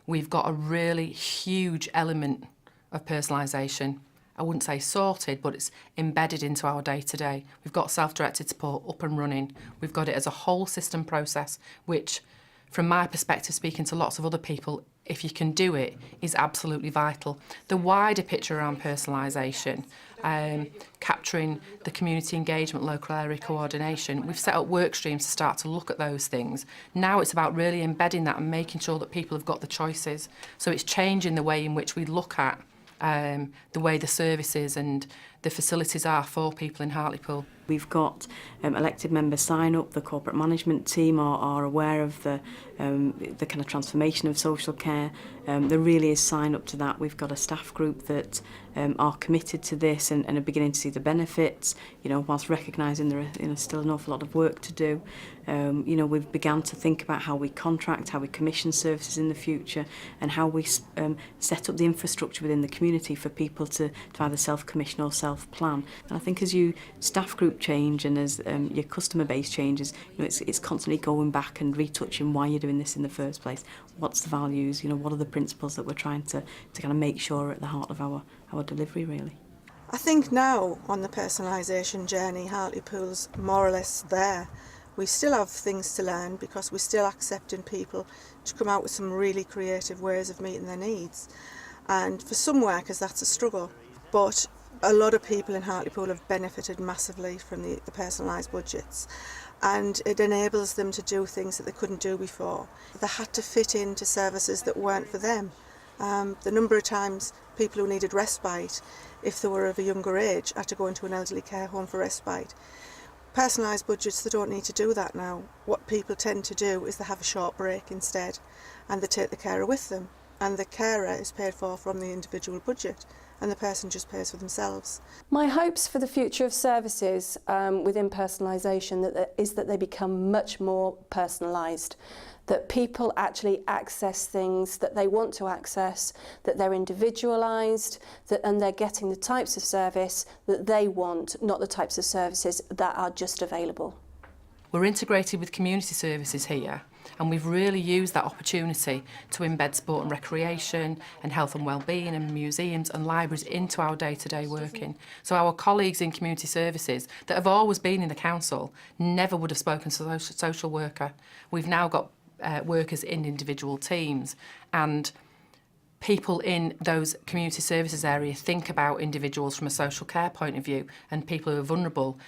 we've got a really huge element of personalisation. I wouldn't say sorted, but it's embedded into our day-to-day. We've got self-directed support up and running. We've got it as a whole system process, which, from my perspective, speaking to lots of other people, if you can do it, is absolutely vital. The wider picture around personalisation, capturing the community engagement, local area coordination, we've set up work streams to start to look at those things. Now it's about really embedding that and making sure that people have got the choices. So it's changing the way in which we look at the way the services and the facilities are for people in Hartlepool. We've got elected members sign up, the corporate management team are aware of the kind of transformation of social care. There really is sign up to that. We've got a staff group that are committed to this and are beginning to see the benefits, you know, whilst recognising there is still an awful lot of work to do. You know, we've begun to think about how we contract, how we commission services in the future, and how we set up the infrastructure within the community for people to either self-commission or self-plan. And I think as you staff group change and as your customer base changes, you know, it's constantly going back and retouching why you're doing this in the first place. What's the values? You know, what are the principles that we're trying to kind of make sure are at the heart of our delivery, really. I think now on the personalisation journey, Hartlepool's more or less there. We still have things to learn because we're still accepting people to come out with some really creative ways of meeting their needs. And for some workers that's a struggle, but a lot of people in Hartlepool have benefited massively from the personalised budgets, and it enables them to do things that they couldn't do before. They had to fit into services that weren't for them. The number of times people who needed respite, if they were of a younger age, had to go into an elderly care home for respite. Personalised budgets, they don't need to do that now. What people tend to do is they have a short break instead, and they take the carer with them, and the carer is paid for from the individual budget, and the person just pays for themselves. My hopes for the future of services within personalisation is that they become much more personalised, that people actually access things that they want to access, that they're individualised, and they're getting the types of service that they want, not the types of services that are just available. We're integrated with community services here, and we've really used that opportunity to embed sport and recreation and health and wellbeing and museums and libraries into our day-to-day working. So our colleagues in community services that have always been in the council never would have spoken to a social worker. We've now got workers in individual teams, and people in those community services area think about individuals from a social care point of view and people who are vulnerable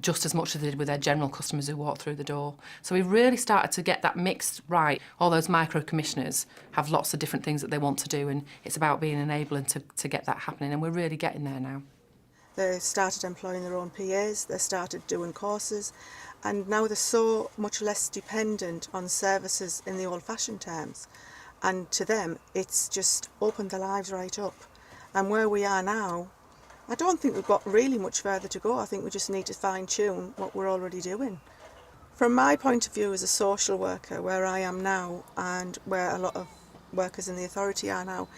just as much as they did with their general customers who walk through the door. So we've really started to get that mixed right. All those micro-commissioners have lots of different things that they want to do, and it's about being enabling to get that happening, and we're really getting there now. They started employing their own PAs, they started doing courses, and now they're so much less dependent on services in the old-fashioned terms. And to them, it's just opened their lives right up. And where we are now, I don't think we've got really much further to go. I think we just need to fine-tune what we're already doing. From my point of view as a social worker, where I am now and where a lot of workers in the authority are now,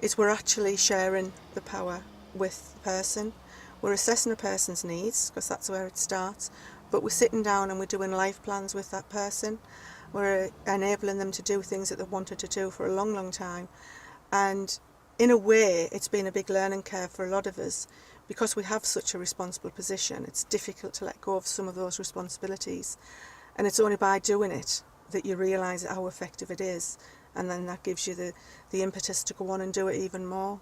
is we're actually sharing the power with the person. We're assessing a person's needs, because that's where it starts, but we're sitting down and we're doing life plans with that person. We're enabling them to do things that they've wanted to do for a long, long time. And in a way, it's been a big learning curve for a lot of us. Because we have such a responsible position, it's difficult to let go of some of those responsibilities. And it's only by doing it that you realise how effective it is. And then that gives you the impetus to go on and do it even more.